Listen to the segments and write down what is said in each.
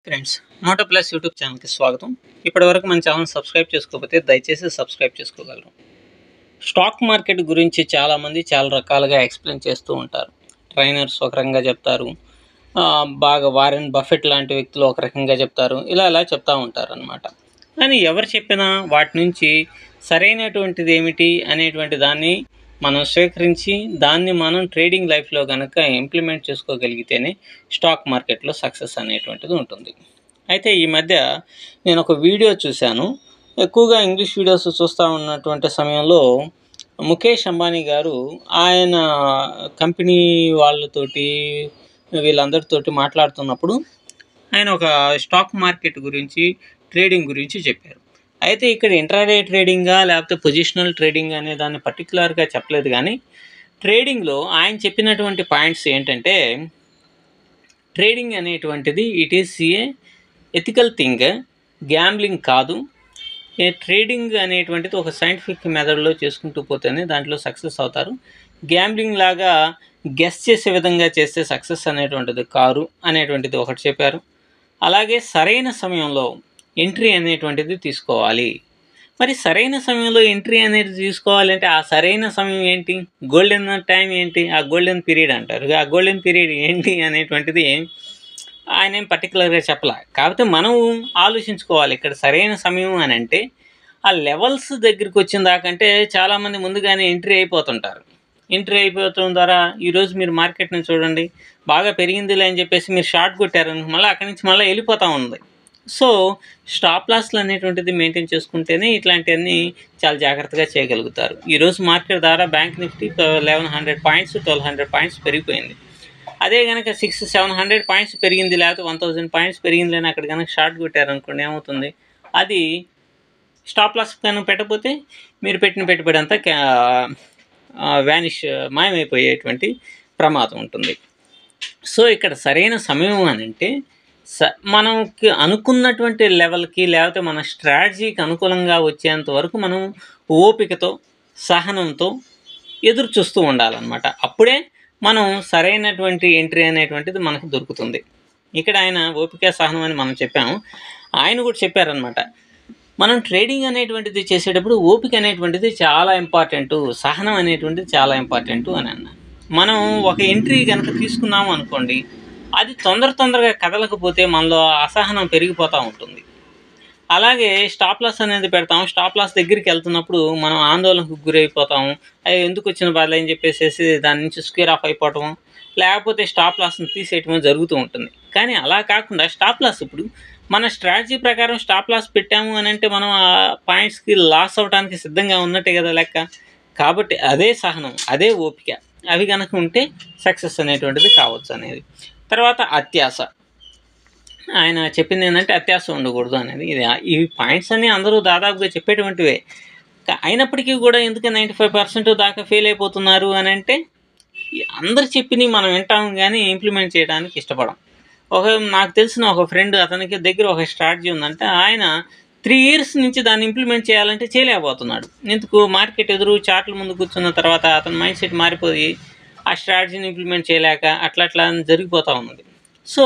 Friends, Moto plus YouTube ఛానల్కి స్వాగతం. ఇప్పటివరకు మన ఛానల్ సబ్స్క్రైబ్ చేసుకోకపోతే దయచేసి సబ్స్క్రైబ్ చేసుకోగలరు. స్టాక్ మార్కెట్ గురించి చాలామంది చాలా రకాలుగా ఎక్స్ప్లెయిన్ చేస్తూ ఉంటారు. ట్రైనర్స్ ఒక రకంగా చెప్తారు, బాగా వారెన్ బఫెట్ లాంటి వ్యక్తులు ఒక రకంగా చెప్తారు, ఇలా చెప్తూ ఉంటారు అన్నమాట. కానీ ఎవరు చెప్పినా వాటి నుంచి సరైనటువంటిది ఏమిటి అనేటువంటి దాన్ని మనం స్వీకరించి దాన్ని మనం ట్రేడింగ్ లైఫ్లో కనుక ఇంప్లిమెంట్ చేసుకోగలిగితేనే స్టాక్ మార్కెట్లో సక్సెస్ అనేటువంటిది ఉంటుంది. అయితే ఈ మధ్య నేను ఒక వీడియో చూశాను. ఎక్కువగా ఇంగ్లీష్ వీడియోస్ చూస్తూ ఉన్నటువంటి సమయంలో ముఖేష్ అంబానీ గారు ఆయన కంపెనీ వాళ్ళతోటి వీళ్ళందరితోటి మాట్లాడుతున్నప్పుడు ఆయన ఒక స్టాక్ మార్కెట్ గురించి ట్రేడింగ్ గురించి చెప్పారు. అయితే ఇక్కడ ఇంట్రాడే ట్రేడింగా లేకపోతే పొజిషనల్ ట్రేడింగ్ అనే దాన్ని పర్టికులర్గా చెప్పలేదు. కానీ ట్రేడింగ్లో ఆయన చెప్పినటువంటి పాయింట్స్ ఏంటంటే, ట్రేడింగ్ అనేటువంటిది it is a ethical thing, gambling కాదు. ట్రేడింగ్ అనేటువంటిది ఒక సైంటిఫిక్ మెథడ్లో చేసుకుంటూ పోతేనే దాంట్లో సక్సెస్ అవుతారు. గ్యాంబ్లింగ్ లాగా గెస్ చేసే విధంగా చేస్తే సక్సెస్ అనేటువంటిది కారు అనేటువంటిది ఒకటి చెప్పారు. అలాగే సరైన సమయంలో ఎంట్రీ అనేటువంటిది తీసుకోవాలి. మరి సరైన సమయంలో ఎంట్రీ అనేది తీసుకోవాలంటే ఆ సరైన సమయం ఏంటి, గోల్డెన్ టైం ఏంటి, ఆ గోల్డెన్ పీరియడ్ అంటారు. ఆ గోల్డెన్ పీరియడ్ ఏంటి అనేటువంటిది ఆయన ఏం పర్టికులర్గా చెప్పలే. కాకపోతే మనం ఆలోచించుకోవాలి. ఇక్కడ సరైన సమయం అని అంటే ఆ లెవెల్స్ దగ్గరికి వచ్చిన దాకంటే చాలామంది ముందుగానే ఎంట్రీ అయిపోతుంటారు. ఎంట్రీ అయిపోవడం ద్వారా ఈరోజు మీరు మార్కెట్ని చూడండి, బాగా పెరిగిందిలే అని చెప్పేసి మీరు షార్ట్ కొట్టారు, మళ్ళీ అక్కడి నుంచి మళ్ళీ వెళ్ళిపోతూ ఉంది. సో స్టాప్ లాస్లు అనేటువంటిది మెయింటైన్ చేసుకుంటేనే ఇట్లాంటివన్నీ చాలా జాగ్రత్తగా చేయగలుగుతారు. ఈరోజు మార్కెట్ ద్వారా బ్యాంక్ నిఫ్టీ 1100 పాయింట్స్ 1200 పాయింట్స్ పెరిగిపోయింది. అదే కనుక 600-700 పాయింట్స్ పెరిగింది, లేకపోతే 1000 పాయింట్స్ పెరిగింది అని అక్కడ కనుక షార్ట్ కొట్టారనుకోండి, ఏమవుతుంది, అది స్టాప్ లాస్ కనుక పెట్టకపోతే మీరు పెట్టిన పెట్టుబడి అంతా మాయమైపోయేటువంటి ప్రమాదం ఉంటుంది. సో ఇక్కడ సరైన సమయం అని అంటే మనకి అనుకున్నటువంటి లెవెల్కి లేకపోతే మన స్ట్రాటజీకి అనుకూలంగా వచ్చేంత వరకు మనం ఓపికతో సహనంతో ఎదురు చూస్తూ ఉండాలన్నమాట. అప్పుడే మనం సరైనటువంటి ఎంట్రీ అనేటువంటిది మనకు దొరుకుతుంది. ఇక్కడ ఆయన ఓపిక సహనం అని మనం చెప్పాము, ఆయన కూడా చెప్పారనమాట. మనం ట్రేడింగ్ అనేటువంటిది చేసేటప్పుడు ఓపిక అనేటువంటిది చాలా ఇంపార్టెంటు, సహనం అనేటువంటిది చాలా ఇంపార్టెంటు అని అన్నారు. మనం ఒక ఎంట్రీ కనుక తీసుకున్నాము అనుకోండి, అది తొందరగా కదలకపోతే మనలో అసహనం పెరిగిపోతూ ఉంటుంది. అలాగే స్టాప్ లాస్ అనేది పెడతాం, స్టాప్ లాస్ దగ్గరికి వెళ్తున్నప్పుడు మనం ఆందోళనకు గురైపోతాము. అది ఎందుకు వచ్చిన బాధ అని చెప్పేసి దాని నుంచి స్క్వేర్ ఆఫ్ అయిపోవటం, లేకపోతే స్టాప్ లాస్ని తీసేయటం జరుగుతూ ఉంటుంది. కానీ అలా కాకుండా స్టాప్ లాస్ ఇప్పుడు మన స్ట్రాటజీ ప్రకారం స్టాప్ లాస్ పెట్టాము అని అంటే మనం ఆ పాయింట్స్కి లాస్ అవ్వడానికి సిద్ధంగా ఉన్నట్టే కదా లెక్క. కాబట్టి అదే సహనం, అదే ఓపిక అవి కనుక ఉంటే సక్సెస్ అనేటువంటిది కావచ్చు అనేది. తర్వాత అత్యాశ. ఆయన చెప్పింది ఏంటంటే అత్యాశ ఉండకూడదు అనేది. ఈ పాయింట్స్ అన్నీ అందరూ దాదాపుగా చెప్పేటువంటివే. అయినప్పటికీ కూడా ఎందుకు 95% దాకా ఫెయిల్ అయిపోతున్నారు అని అంటే, అందరు చెప్పినవి మనం వింటాం కానీ ఇంప్లిమెంట్ చేయడానికి ఇష్టపడం. నాకు తెలిసిన ఒక ఫ్రెండ్, అతనికి దగ్గర ఒక స్ట్రాటజీ ఉందంటే ఆయన 3 years నుంచి దాన్ని ఇంప్లిమెంట్ చేయాలంటే చేయలేకపోతున్నాడు. ఎందుకు, మార్కెట్ ఎదురు చార్ట్ల ముందు కూర్చున్న తర్వాత అతని మైండ్ సెట్ మారిపోయి ఆ స్ట్రాటజీని ఇంప్లిమెంట్ చేయలేక అట్లా జరిగిపోతూ ఉన్నది. సో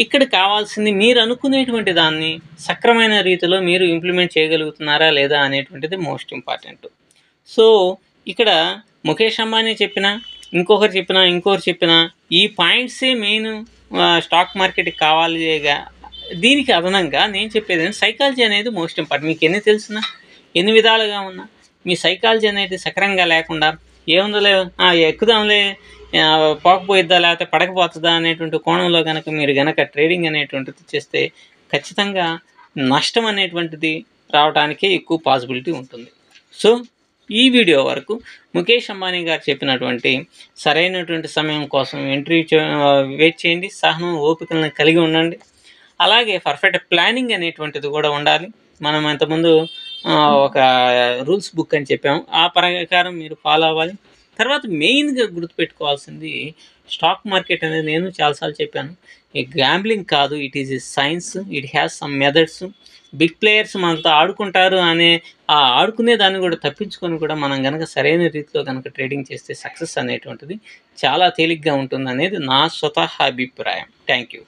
ఇక్కడ కావాల్సింది మీరు అనుకునేటువంటి దాన్ని సక్రమైన రీతిలో మీరు ఇంప్లిమెంట్ చేయగలుగుతున్నారా లేదా అనేటువంటిది మోస్ట్ ఇంపార్టెంట్. సో ఇక్కడ ముఖేష్ అంబానీ చెప్పినా, ఇంకొకరు చెప్పినా ఈ పాయింట్సే మెయిన్ స్టాక్ మార్కెట్కి కావాలిగా. దీనికి అదనంగా నేను చెప్పేది సైకాలజీ అనేది మోస్ట్ ఇంపార్టెంట్. మీకు ఎన్ని తెలిసినా, ఎన్ని విధాలుగా ఉన్నా, మీ సైకాలజీ అనేది సక్రంగా లేకుండా ఏముందలే ఎక్కుదాంలే, పోకపోయిద్దా లేకపోతే పడకపోతుందా అనేటువంటి కోణంలో మీరు గనక ట్రేడింగ్ అనేటువంటిది చేస్తే ఖచ్చితంగా నష్టం అనేటువంటిది రావడానికే ఎక్కువ పాసిబిలిటీ ఉంటుంది. సో ఈ వీడియో వరకు ముఖేష్ అంబానీ గారు చెప్పినటువంటి సరైనటువంటి సమయం కోసం ఎంట్రీ వెయిట్ చేయండి, సహనం ఓపికలను కలిగి ఉండండి. అలాగే పర్ఫెక్ట్ ప్లానింగ్ అనేటువంటిది కూడా ఉండాలి. మనం ఇంతకుముందు ఒక రూల్స్ బుక్ అని చెప్పాము, ఆ ప్రకారం మీరు ఫాలో అవ్వాలి. తర్వాత మెయిన్గా గుర్తుపెట్టుకోవాల్సింది, స్టాక్ మార్కెట్ అనేది నేను చాలాసార్లు చెప్పాను, ఈ గ్యాంబ్లింగ్ కాదు, it is a science, it has some methods. Big players మనతో ఆడుకుంటారు అనే ఆ ఆడుకునే దాన్ని కూడా తప్పించుకొని కూడా మనం కనుక సరైన రీతిలో కనుక ట్రేడింగ్ చేస్తే సక్సెస్ అనేటువంటిది చాలా తేలిగ్గా ఉంటుంది అనేది నా స్వతహా అభిప్రాయం. Thank you.